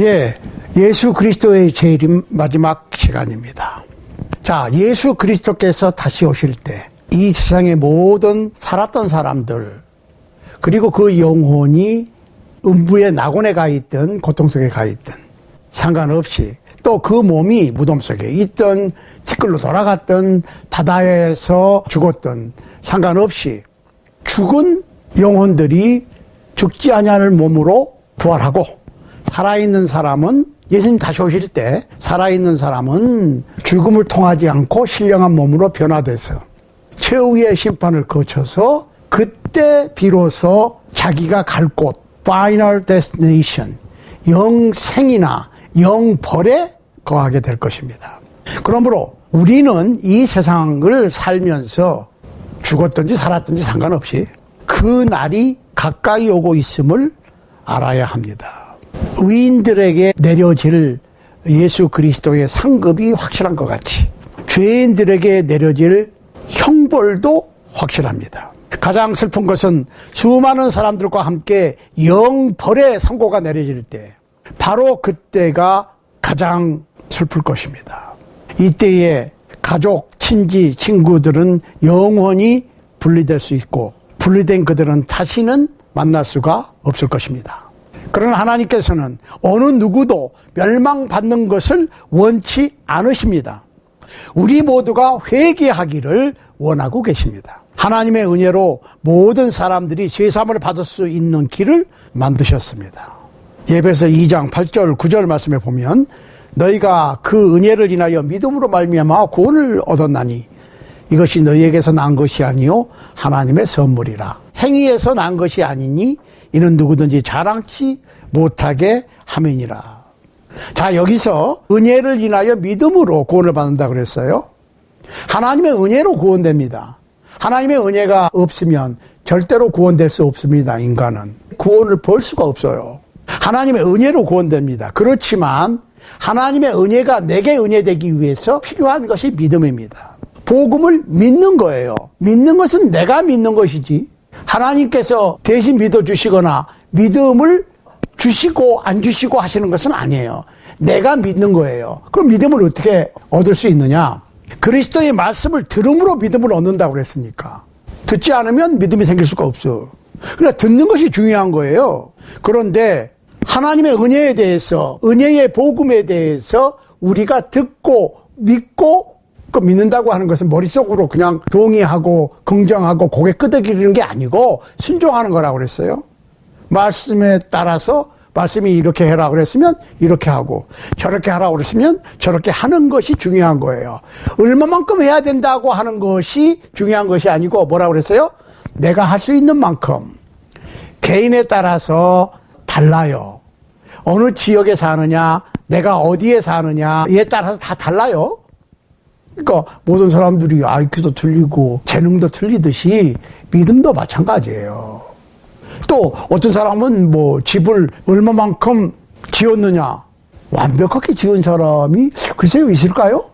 예, 예수 그리스도의 재림 마지막 시간입니다. 자, 예수 그리스도께서 다시 오실 때 이 세상의 모든 살았던 사람들, 그리고 그 영혼이 음부의 낙원에 가 있든 고통 속에 가 있든 상관없이, 또 그 몸이 무덤 속에 있든 티끌로 돌아갔든 바다에서 죽었든 상관없이 죽은 영혼들이 죽지 아니할 몸으로 부활하고, 살아있는 사람은 예수님 다시 오실 때 살아있는 사람은 죽음을 통하지 않고 신령한 몸으로 변화돼서 최후의 심판을 거쳐서 그때 비로소 자기가 갈 곳, Final Destination, 영생이나 영벌에 거하게 될 것입니다. 그러므로 우리는 이 세상을 살면서 죽었든지 살았든지 상관없이 그 날이 가까이 오고 있음을 알아야 합니다. 의인들에게 내려질 예수 그리스도의 상급이 확실한 것 같이 죄인들에게 내려질 형벌도 확실합니다. 가장 슬픈 것은 수많은 사람들과 함께 영벌의 선고가 내려질 때, 바로 그때가 가장 슬플 것입니다. 이때에 가족, 친지, 친구들은 영원히 분리될 수 있고, 분리된 그들은 다시는 만날 수가 없을 것입니다. 그러나 하나님께서는 어느 누구도 멸망받는 것을 원치 않으십니다. 우리 모두가 회개하기를 원하고 계십니다. 하나님의 은혜로 모든 사람들이 죄사함을 받을 수 있는 길을 만드셨습니다. 예배서 2장 8절 9절 말씀에 보면, 너희가 그 은혜를 인하여 믿음으로 말미암아 구원을 얻었나니 이것이 너희에게서 난 것이 아니요 하나님의 선물이라. 행위에서 난 것이 아니니 이는 누구든지 자랑치 못하게 함이니라. 자, 여기서 은혜를 인하여 믿음으로 구원을 받는다 그랬어요. 하나님의 은혜로 구원됩니다. 하나님의 은혜가 없으면 절대로 구원될 수 없습니다. 인간은 구원을 벌 수가 없어요. 하나님의 은혜로 구원됩니다. 그렇지만 하나님의 은혜가 내게 은혜되기 위해서 필요한 것이 믿음입니다. 복음을 믿는 거예요. 믿는 것은 내가 믿는 것이지, 하나님께서 대신 믿어주시거나 믿음을 주시고 안 주시고 하시는 것은 아니에요. 내가 믿는 거예요. 그럼 믿음을 어떻게 얻을 수 있느냐? 그리스도의 말씀을 들음으로 믿음을 얻는다고 그랬으니까. 듣지 않으면 믿음이 생길 수가 없어. 그러니까 듣는 것이 중요한 거예요. 그런데 하나님의 은혜에 대해서, 은혜의 복음에 대해서 우리가 듣고 믿고 그 믿는다고 하는 것은 머릿속으로 그냥 동의하고 긍정하고 고개 끄덕이는 게 아니고 순종하는 거라고 그랬어요. 말씀에 따라서 말씀이 이렇게 해라 그랬으면 이렇게 하고, 저렇게 하라고 그랬으면 저렇게 하는 것이 중요한 거예요. 얼마만큼 해야 된다고 하는 것이 중요한 것이 아니고, 뭐라고 그랬어요? 내가 할 수 있는 만큼. 개인에 따라서 달라요. 어느 지역에 사느냐, 내가 어디에 사느냐에 따라서 다 달라요. 그러니까 모든 사람들이 IQ도 틀리고 재능도 틀리듯이 믿음도 마찬가지예요. 또 어떤 사람은 뭐 집을 얼마만큼 지었느냐, 완벽하게 지은 사람이 글쎄요 있을까요?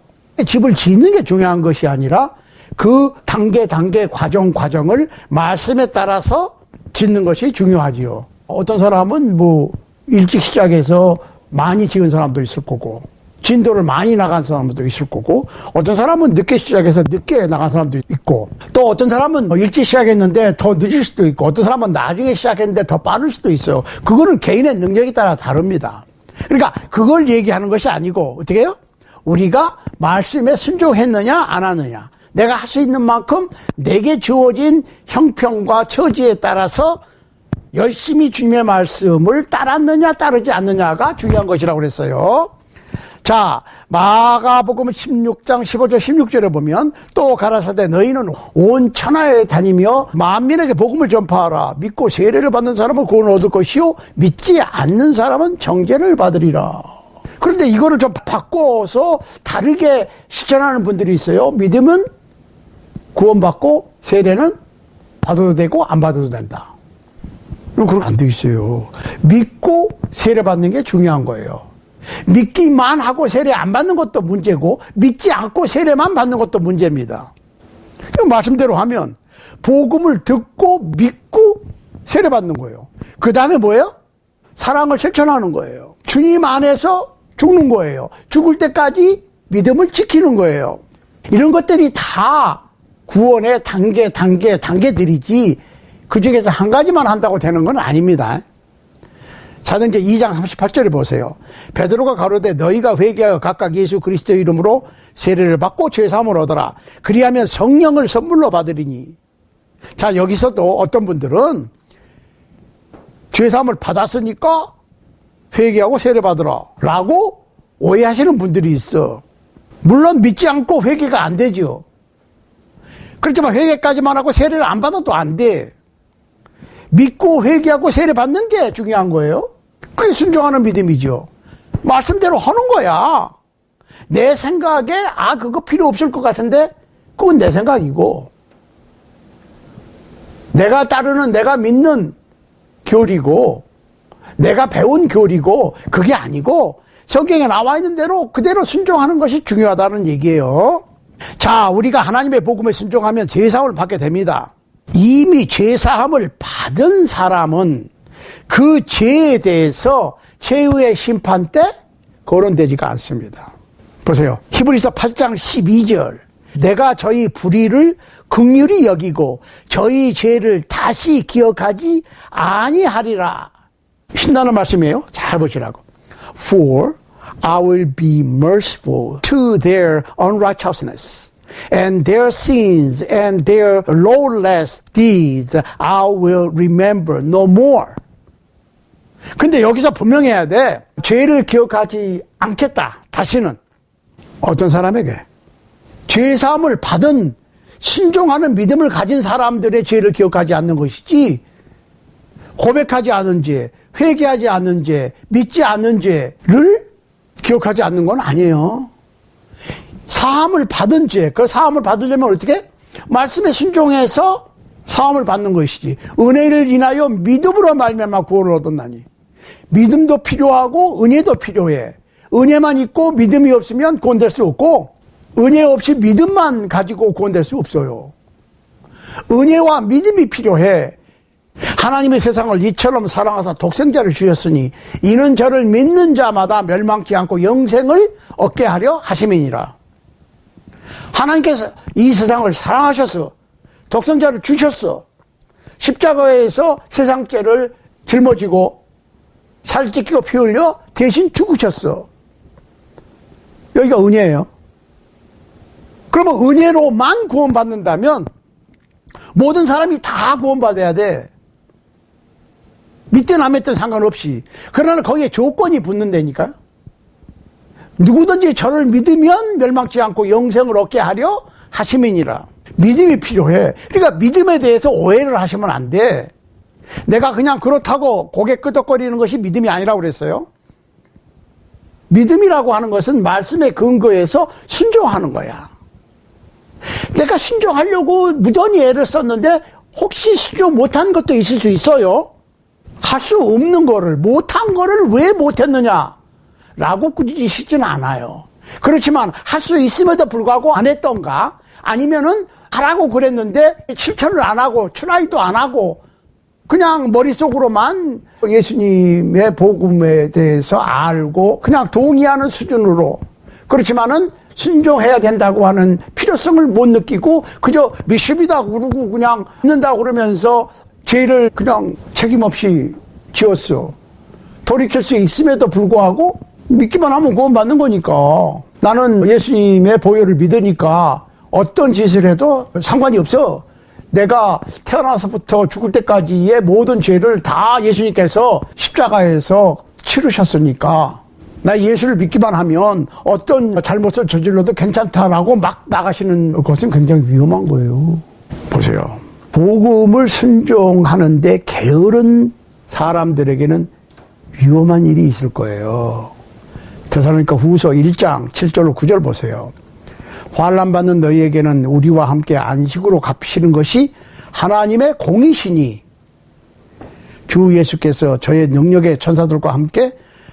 집을 짓는 게 중요한 것이 아니라 그 단계 과정을 말씀에 따라서 짓는 것이 중요하지요. 어떤 사람은 뭐 일찍 시작해서 많이 지은 사람도 있을 거고, 진도를 많이 나간 사람도 있을 거고, 어떤 사람은 늦게 시작해서 늦게 나간 사람도 있고, 또 어떤 사람은 일찍 시작했는데 더 늦을 수도 있고, 어떤 사람은 나중에 시작했는데 더 빠를 수도 있어요. 그거는 개인의 능력에 따라 다릅니다. 그러니까 그걸 얘기하는 것이 아니고, 어떻게 해요? 우리가 말씀에 순종했느냐 안 하느냐, 내가 할 수 있는 만큼 내게 주어진 형편과 처지에 따라서 열심히 주님의 말씀을 따랐느냐 따르지 않느냐가 중요한 것이라고 그랬어요. 자, 마가복음 16장 15절 16절에 보면, 또 가라사대 너희는 온 천하에 다니며 만민에게 복음을 전파하라. 믿고 세례를 받는 사람은 구원을 얻을 것이요 믿지 않는 사람은 정죄를 받으리라. 그런데 이거를 좀 바꿔서 다르게 실천하는 분들이 있어요. 믿으면 구원받고 세례는 받아도 되고 안 받아도 된다. 그건 안 돼 있어요. 믿고 세례 받는 게 중요한 거예요. 믿기만 하고 세례 안 받는 것도 문제고, 믿지 않고 세례만 받는 것도 문제입니다. 말씀대로 하면 복음을 듣고 믿고 세례 받는 거예요. 그 다음에 뭐예요? 사랑을 실천하는 거예요. 주님 안에서 죽는 거예요. 죽을 때까지 믿음을 지키는 거예요. 이런 것들이 다 구원의 단계들이지 그 중에서 한 가지만 한다고 되는 건 아닙니다. 사도행전 2장 38절에 보세요. 베드로가 가로되 너희가 회개하여 각각 예수 그리스도의 이름으로 세례를 받고 죄사함을 얻어라. 그리하면 성령을 선물로 받으리니. 자, 여기서도 어떤 분들은 죄사함을 받았으니까 회개하고 세례 받으라 라고 오해하시는 분들이 있어. 물론 믿지 않고 회개가 안 되죠. 그렇지만 회개까지만 하고 세례를 안 받아도 안 돼. 믿고 회개하고 세례 받는 게 중요한 거예요. 그게 순종하는 믿음이죠. 말씀대로 하는 거야. 내 생각에 그거 필요 없을 것 같은데 그건 내 생각이고, 내가 따르는, 내가 믿는 교리고, 내가 배운 교리고, 그게 아니고 성경에 나와 있는 대로 그대로 순종하는 것이 중요하다는 얘기예요. 자, 우리가 하나님의 복음에 순종하면 죄사함을 받게 됩니다. 이미 죄사함을 받은 사람은 그 죄에 대해서 최후의 심판 때 거론되지가 않습니다. 보세요. 히브리서 8장 12절. 내가 저희 불의를 긍휼히 여기고 저희 죄를 다시 기억하지 아니하리라. 신나는 말씀이에요. 잘 보시라고. For I will be merciful to their unrighteousness, and their sins and their lawless deeds I will remember no more. 근데 여기서 분명해야 돼. 죄를 기억하지 않겠다. 다시는. 어떤 사람에게? 죄사함을 받은 신종하는 믿음을 가진 사람들의 죄를 기억하지 않는 것이지, 고백하지 않은 죄, 회개하지 않는 죄, 믿지 않는 죄를 기억하지 않는 건 아니에요. 사함을 받은 죄, 그 사함을 받으려면 어떻게? 말씀에 순종해서 사함을 받는 것이지. 은혜를 인하여 믿음으로 말미암아 구원을 얻었나니. 믿음도 필요하고 은혜도 필요해. 은혜만 있고 믿음이 없으면 구원될 수 없고, 은혜 없이 믿음만 가지고 구원될 수 없어요. 은혜와 믿음이 필요해. 하나님의 세상을 이처럼 사랑하사 독생자를 주셨으니 이는 저를 믿는 자마다 멸망치 않고 영생을 얻게 하려 하심이니라. 하나님께서 이 세상을 사랑하셔서 독생자를 주셨어. 십자가에서 세상 죄를 짊어지고 살 찢기고 피 흘려 대신 죽으셨어. 여기가 은혜예요. 그러면 은혜로만 구원받는다면 모든 사람이 다 구원받아야 돼. 믿든 안 믿든 상관없이. 그러나 거기에 조건이 붙는다니까요. 누구든지 저를 믿으면 멸망치 않고 영생을 얻게 하려 하심이니라. 믿음이 필요해. 그러니까 믿음에 대해서 오해를 하시면 안 돼. 내가 그냥 그렇다고 고개 끄덕거리는 것이 믿음이 아니라고 그랬어요. 믿음이라고 하는 것은 말씀에 근거해서 순종하는 거야. 내가 순종하려고 무던히 애를 썼는데 혹시 순종 못한 것도 있을 수 있어요. 할 수 없는 거를, 못한 거를 왜 못했느냐 라고 꾸짖으시지는 않아요. 그렇지만 할 수 있음에도 불구하고 안 했던가, 아니면은 하라고 그랬는데 실천을 안 하고 트라이도 안 하고 그냥 머릿속으로만 예수님의 복음에 대해서 알고 그냥 동의하는 수준으로, 그렇지만은 순종해야 된다고 하는 필요성을 못 느끼고 그저 믿습니다 그러고 그냥 믿는다고 그러면서 죄를 그냥 책임없이 지었어. 돌이킬 수 있음에도 불구하고 믿기만 하면 구원받는 거니까. 나는 예수님의 보혈을 믿으니까 어떤 짓을 해도 상관이 없어. 내가 태어나서부터 죽을 때까지의 모든 죄를 다 예수님께서 십자가에서 치르셨으니까 나 예수를 믿기만 하면 어떤 잘못을 저질러도 괜찮다라고 막 나가시는 것은 굉장히 위험한 거예요. 보세요. 복음을 순종하는데 게으른 사람들에게는 위험한 일이 있을 거예요. 데살로니가 후서 1장 7절로 9절 보세요. 환난 받는 너희에게는 우리와 함께 안식으로 갚으시는 것이 하나님의 공이시니 주 예수께서 저의 능력의 천사들과 함께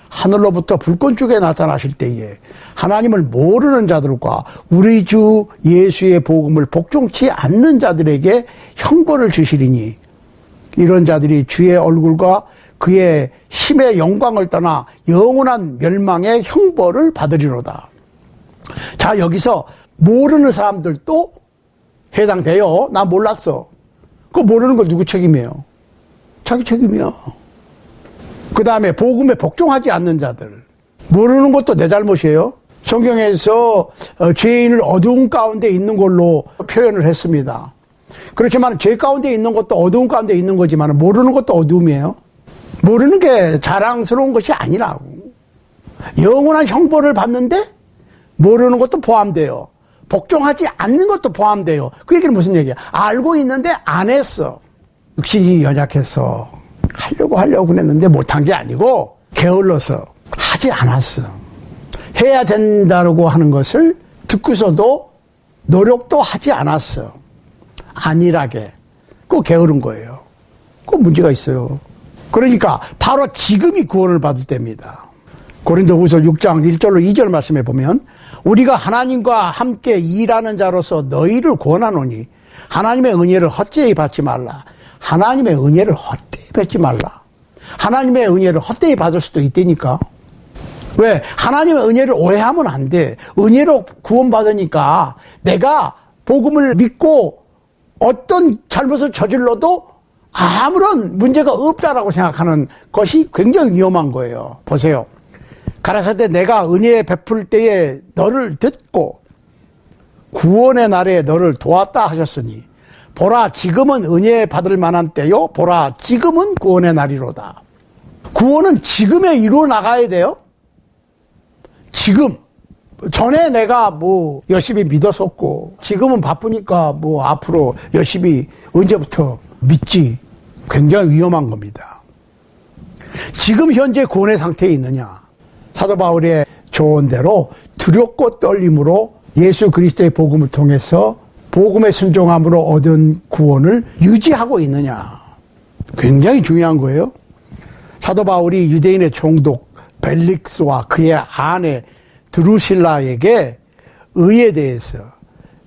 하늘로부터 불꽃중에 나타나실 때에 하나님을 모르는 자들과 우리 주 예수의 복음을 복종치 않는 자들에게 형벌을 주시리니 이런 자들이 주의 얼굴과 그의 힘의 영광을 떠나 영원한 멸망의 형벌을 받으리로다. 자, 여기서 모르는 사람들도 해당돼요. 나 몰랐어. 그거 모르는 거 누구 책임이에요? 자기 책임이야. 그 다음에 복음에 복종하지 않는 자들. 모르는 것도 내 잘못이에요. 성경에서 죄인을 어두운 가운데 있는 걸로 표현을 했습니다. 그렇지만 죄 가운데 있는 것도 어두운 가운데 있는 거지만 모르는 것도 어두움이에요. 모르는 게 자랑스러운 것이 아니라고. 영원한 형벌을 받는데 모르는 것도 포함돼요. 복종하지 않는 것도 포함돼요. 그 얘기는 무슨 얘기야? 알고 있는데 안 했어. 역시 연약해서 하려고 그랬는데 못한 게 아니고 게을러서 하지 않았어. 해야 된다고 하는 것을 듣고서도 노력도 하지 않았어. 안일하게. 그거 게으른 거예요. 그거 문제가 있어요. 그러니까 바로 지금이 구원을 받을 때입니다. 고린도후서 6장 1절로 2절 말씀에 보면 우리가 하나님과 함께 일하는 자로서 너희를 권하노니 하나님의 은혜를 헛되이 받지 말라. 하나님의 은혜를 헛되이 받지 말라. 하나님의 은혜를 헛되이 받을 수도 있다니까. 왜? 하나님의 은혜를 오해하면 안 돼. 은혜로 구원받으니까 내가 복음을 믿고 어떤 잘못을 저질러도 아무런 문제가 없다라고 생각하는 것이 굉장히 위험한 거예요. 보세요. 가라사대 내가 은혜 베풀 때에 너를 듣고 구원의 날에 너를 도왔다 하셨으니 보라 지금은 은혜 받을 만한 때요. 보라 지금은 구원의 날이로다. 구원은 지금에 이루어 나가야 돼요. 지금. 전에 내가 뭐 열심히 믿었었고 지금은 바쁘니까 뭐 앞으로 열심히 언제부터 믿지. 굉장히 위험한 겁니다. 지금 현재 구원의 상태에 있느냐. 사도 바울의 조언대로 두렵고 떨림으로 예수 그리스도의 복음을 통해서 복음의 순종함으로 얻은 구원을 유지하고 있느냐. 굉장히 중요한 거예요. 사도 바울이 유대인의 총독 벨릭스와 그의 아내 드루실라에게 의에 대해서,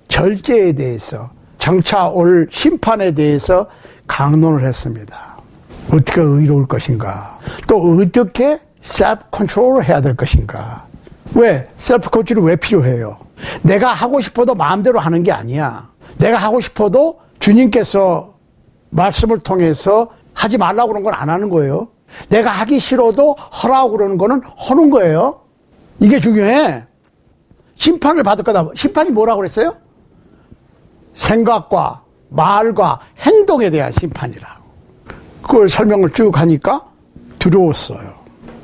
절제에 대해서, 장차 올 심판에 대해서 강론을 했습니다. 어떻게 의로울 것인가? 또 어떻게 셀프 컨트롤을 해야 될 것인가? 왜? 셀프 컨트롤이 왜 필요해요? 내가 하고 싶어도 마음대로 하는 게 아니야. 내가 하고 싶어도 주님께서 말씀을 통해서 하지 말라고 그런 건 안 하는 거예요. 내가 하기 싫어도 하라고 그러는 거는 하는 거예요. 이게 중요해. 심판을 받을 거다. 심판이 뭐라고 그랬어요? 생각과 말과 행동에 대한 심판이라고. 그걸 설명을 쭉 하니까 두려웠어요.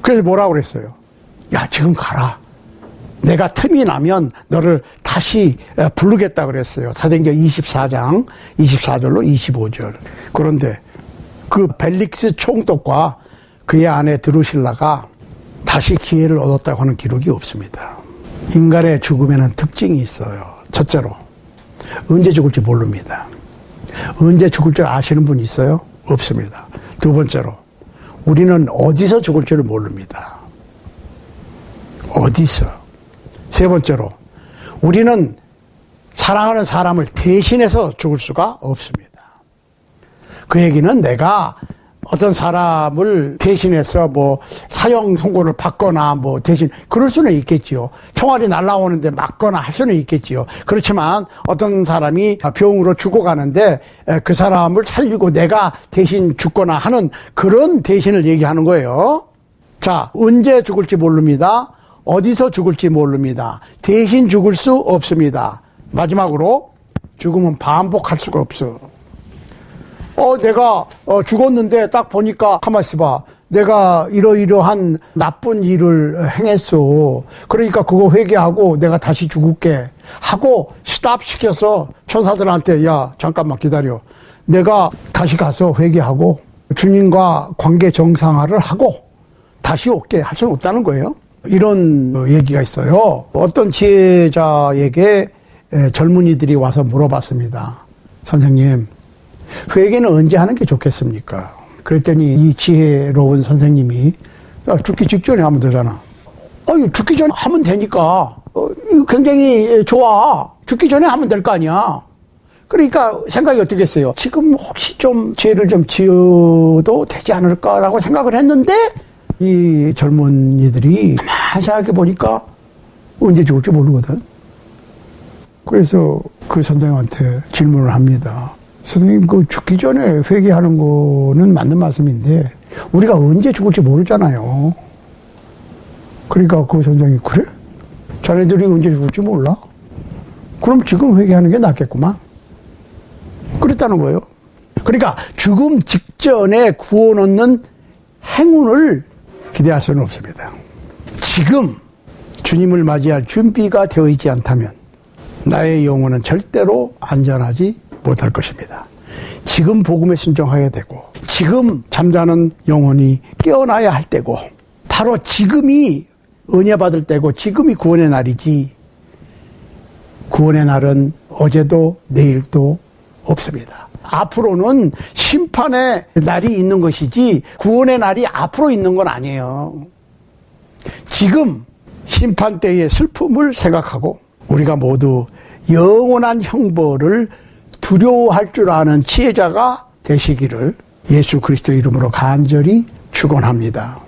그래서 뭐라고 그랬어요? 야, 지금 가라. 내가 틈이 나면 너를 다시 부르겠다 그랬어요. 사도행전 24장 24절로 25절. 그런데 그 벨릭스 총독과 그의 아내 드루실라가 다시 기회를 얻었다고 하는 기록이 없습니다. 인간의 죽음에는 특징이 있어요. 첫째로 언제 죽을지 모릅니다. 언제 죽을 줄 아시는 분 있어요? 없습니다. 두 번째로 우리는 어디서 죽을 줄을 모릅니다. 어디서? 세 번째로 우리는 사랑하는 사람을 대신해서 죽을 수가 없습니다. 그 얘기는 내가 어떤 사람을 대신해서 뭐 사형 선고를 받거나 뭐 대신 그럴 수는 있겠지요. 총알이 날아오는데 맞거나 할 수는 있겠지요. 그렇지만 어떤 사람이 병으로 죽어가는데 그 사람을 살리고 내가 대신 죽거나 하는 그런 대신을 얘기하는 거예요. 자, 언제 죽을지 모릅니다. 어디서 죽을지 모릅니다. 대신 죽을 수 없습니다. 마지막으로 죽음은 반복할 수가 없어. 내가 죽었는데 딱 보니까 가만히 있어봐. 내가 이러이러한 나쁜 일을 행했어. 그러니까 그거 회개하고 내가 다시 죽을게 하고 스탑 시켜서 천사들한테 야 잠깐만 기다려. 내가 다시 가서 회개하고 주님과 관계 정상화를 하고 다시 올게 할 수는 없다는 거예요. 이런 얘기가 있어요. 어떤 지혜자에게 젊은이들이 와서 물어봤습니다. 선생님, 회개는 언제 하는 게 좋겠습니까? 그랬더니 이 지혜로운 선생님이 야, 죽기 직전에 하면 되잖아. 죽기 전에 하면 되니까 이거 굉장히 좋아. 죽기 전에 하면 될 거 아니야. 그러니까 생각이 어떻겠어요? 지금 혹시 좀 죄를 좀 지어도 되지 않을까라고 생각을 했는데 이 젊은이들이 가만히 생각해 보니까 언제 죽을지 모르거든. 그래서 그 선생님한테 질문을 합니다. 선생님, 그 죽기 전에 회개하는 거는 맞는 말씀인데 우리가 언제 죽을지 모르잖아요. 그러니까 그 선생님이 그래? 자네들이 언제 죽을지 몰라? 그럼 지금 회개하는 게 낫겠구만. 그랬다는 거예요. 그러니까 죽음 직전에 구원 얻는 행운을 기대할 수는 없습니다. 지금 주님을 맞이할 준비가 되어 있지 않다면 나의 영혼은 절대로 안전하지 못할 것입니다. 지금 복음에 순종해야 되고 지금 잠자는 영혼이 깨어나야 할 때고 바로 지금이 은혜 받을 때고 지금이 구원의 날이지 구원의 날은 어제도 내일도 없습니다. 앞으로는 심판의 날이 있는 것이지 구원의 날이 앞으로 있는 건 아니에요. 지금 심판 때의 슬픔을 생각하고 우리가 모두 영원한 형벌을 두려워할 줄 아는 지혜자가 되시기를 예수 그리스도 이름으로 간절히 축원합니다.